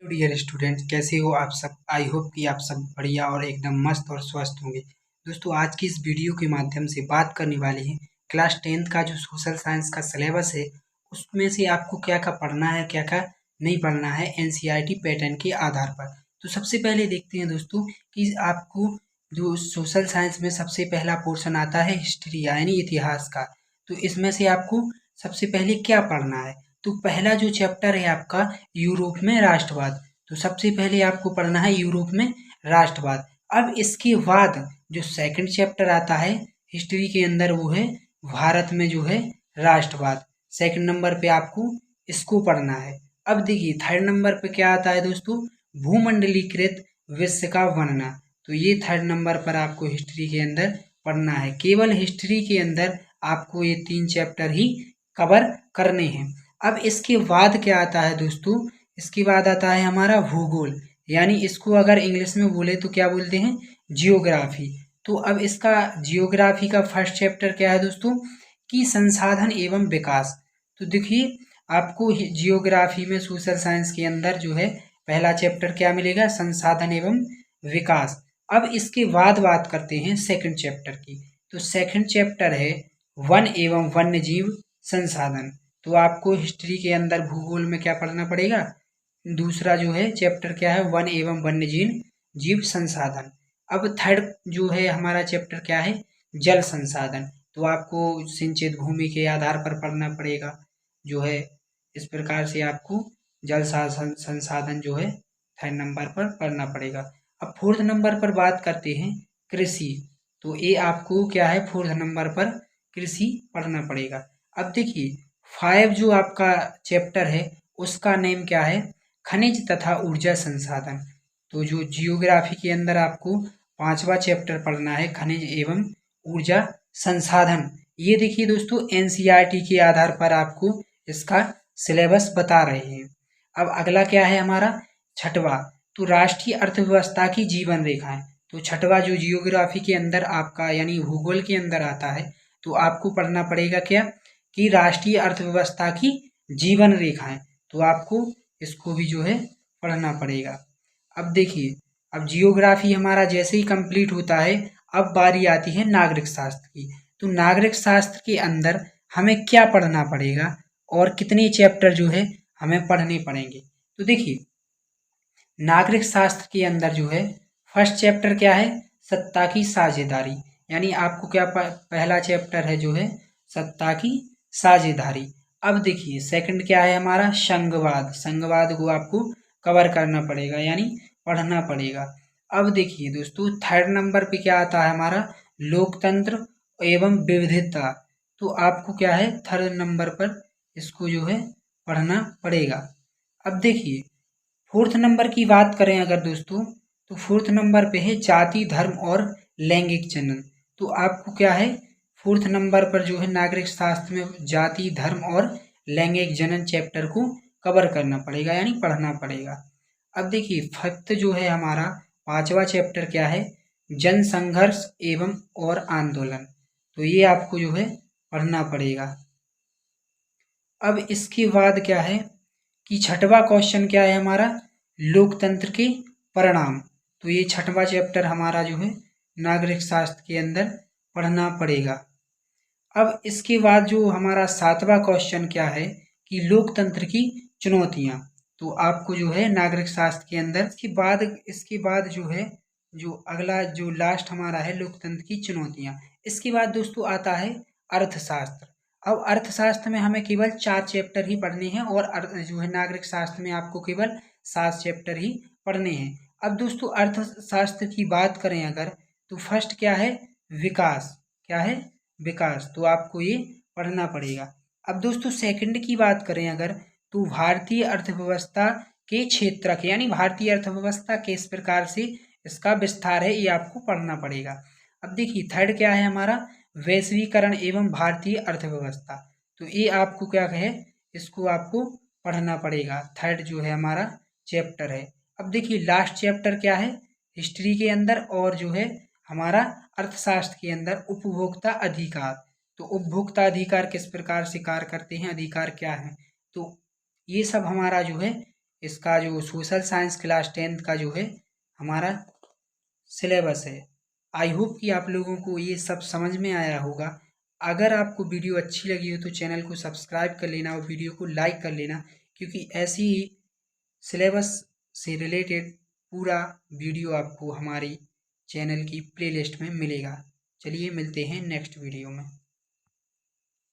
Dear student, कैसे हो आप सब। आई होप कि आप सब बढ़िया और एकदम मस्त और स्वस्थ होंगे। दोस्तों, आज की इस वीडियो के माध्यम से बात करने वाले हैं क्लास 10th का जो सोशल साइंस का सिलेबस है उसमें से आपको क्या क्या पढ़ना है, क्या क्या नहीं पढ़ना है एनसीईआरटी पैटर्न के आधार पर। तो सबसे पहले देखते हैं दोस्तों कि आपको जो सोशल साइंस में सबसे पहला पोर्शन आता है हिस्ट्री यानी इतिहास का। तो इसमें से आपको सबसे पहले क्या पढ़ना है। तो पहला जो चैप्टर है आपका यूरोप में राष्ट्रवाद। तो सबसे पहले आपको पढ़ना है यूरोप में राष्ट्रवाद। अब इसके बाद जो सेकंड चैप्टर आता है हिस्ट्री के अंदर वो है भारत में जो है राष्ट्रवाद। सेकंड नंबर पे आपको इसको पढ़ना है। अब देखिए थर्ड नंबर पे क्या आता है दोस्तों, भूमंडलीकृत विश्व का वर्णन। तो ये थर्ड नंबर पर आपको हिस्ट्री के अंदर पढ़ना है। केवल हिस्ट्री के अंदर आपको ये 3 चैप्टर ही कवर करने हैं। अब इसके बाद क्या आता है दोस्तों, इसके बाद आता है हमारा भूगोल, यानी इसको अगर इंग्लिश में बोले तो क्या बोलते हैं, जियोग्राफी। तो अब इसका जियोग्राफी का फर्स्ट चैप्टर क्या है दोस्तों, कि संसाधन एवं विकास। तो देखिए आपको जियोग्राफी में सोशल साइंस के अंदर जो है पहला चैप्टर क्या मिलेगा, संसाधन एवं विकास। अब इसके बाद बात करते हैं सेकंड चैप्टर की। तो सेकंड चैप्टर है वन एवं वन्य जीव संसाधन। तो आपको हिस्ट्री के अंदर भूगोल में क्या पढ़ना पड़ेगा, दूसरा जो है चैप्टर क्या है, वन एवं वन्य जीव संसाधन। अब थर्ड जो है हमारा चैप्टर क्या है, जल संसाधन। तो आपको सिंचित भूमि के आधार पर पढ़ना पड़ेगा जो है, इस प्रकार से आपको जल संसाधन जो है थर्ड नंबर पर पढ़ना पड़ेगा। अब फोर्थ नंबर पर बात करते हैं कृषि। तो ये आपको क्या है, फोर्थ नंबर पर कृषि पढ़ना पड़ेगा। अब देखिए 5 जो आपका चैप्टर है उसका नेम क्या है, खनिज तथा ऊर्जा संसाधन। तो जो जियोग्राफी के अंदर आपको 5वां चैप्टर पढ़ना है खनिज एवं ऊर्जा संसाधन। ये देखिए दोस्तों एनसीईआरटी के आधार पर आपको इसका सिलेबस बता रहे हैं। अब अगला क्या है हमारा छठवा, तो राष्ट्रीय अर्थव्यवस्था की जीवन रेखाएं। तो छठवा जो जियोग्राफी के अंदर आपका यानी भूगोल के अंदर आता है, तो आपको पढ़ना पड़ेगा क्या, कि राष्ट्रीय अर्थव्यवस्था की जीवन रेखाएं। तो आपको इसको भी जो है पढ़ना पड़ेगा। अब देखिए अब जियोग्राफी हमारा जैसे ही कंप्लीट होता है, अब बारी आती है नागरिक शास्त्र की। तो नागरिक शास्त्र के अंदर हमें क्या पढ़ना पड़ेगा और कितने चैप्टर जो है हमें पढ़ने पड़ेंगे। तो देखिए नागरिक शास्त्र के अंदर जो है फर्स्ट चैप्टर क्या है, सत्ता की साझेदारी। यानी आपको क्या पहला चैप्टर है जो है सत्ता की साझेदारी। अब देखिए सेकंड क्या है हमारा, संघवाद। संघवाद को आपको कवर करना पड़ेगा यानी पढ़ना पड़ेगा। अब देखिए दोस्तों थर्ड नंबर पे क्या आता है हमारा, लोकतंत्र एवं विविधता। तो आपको क्या है थर्ड नंबर पर इसको जो है पढ़ना पड़ेगा। अब देखिए फोर्थ नंबर की बात करें अगर दोस्तों, तो फोर्थ नंबर पे है जाति धर्म और लैंगिक जनन। तो आपको क्या है फोर्थ नंबर पर जो है नागरिक शास्त्र में जाति धर्म और लैंगिक जनन चैप्टर को कवर करना पड़ेगा यानी पढ़ना पड़ेगा। अब देखिए फिफ्थ जो है हमारा 5वां चैप्टर क्या है, जन संघर्ष एवं और आंदोलन। तो ये आपको जो है पढ़ना पड़ेगा। अब इसके बाद क्या है कि छठवां क्वेश्चन क्या है हमारा, लोकतंत्र के परिणाम। तो ये छठवां चैप्टर हमारा जो है नागरिक शास्त्र के अंदर पढ़ना पड़ेगा। अब इसके बाद जो हमारा 7वां क्वेश्चन क्या है, कि लोकतंत्र की चुनौतियां। तो आपको जो है नागरिक शास्त्र के अंदर इसके बाद जो है जो अगला जो लास्ट हमारा है लोकतंत्र की चुनौतियां। इसके बाद दोस्तों आता है अर्थशास्त्र। अब अर्थशास्त्र में हमें केवल 4 चैप्टर ही पढ़ने हैं और जो है नागरिक शास्त्र में आपको केवल 7 चैप्टर ही पढ़ने हैं। अब दोस्तों अर्थशास्त्र की बात करें अगर, तो फर्स्ट क्या है, विकास। क्या है, विकास। तो आपको ये पढ़ना पड़ेगा। अब दोस्तों सेकंड की बात करें अगर, तो भारतीय अर्थव्यवस्था के क्षेत्रक यानी भारतीय अर्थव्यवस्था किस प्रकार से इसका विस्तार है, ये आपको पढ़ना पड़ेगा। अब देखिए थर्ड क्या है हमारा, वैश्वीकरण एवं भारतीय अर्थव्यवस्था। तो ये आपको क्या है, इसको आपको पढ़ना पड़ेगा। थर्ड जो है हमारा चैप्टर है। अब देखिए लास्ट चैप्टर क्या है हिस्ट्री के अंदर और जो है हमारा अर्थशास्त्र के अंदर, उपभोक्ता अधिकार। तो उपभोक्ता अधिकार किस प्रकार से कार्य करते हैं, अधिकार क्या है, तो ये सब हमारा जो है इसका जो सोशल साइंस क्लास 10th का जो है हमारा सिलेबस है। आई होप कि आप लोगों को ये सब समझ में आया होगा। अगर आपको वीडियो अच्छी लगी हो तो चैनल को सब्सक्राइब कर लेना और वीडियो को लाइक कर लेना, क्योंकि ऐसी ही सिलेबस से रिलेटेड पूरा वीडियो आपको हमारी चैनल की प्लेलिस्ट में मिलेगा। चलिए मिलते हैं नेक्स्ट वीडियो में।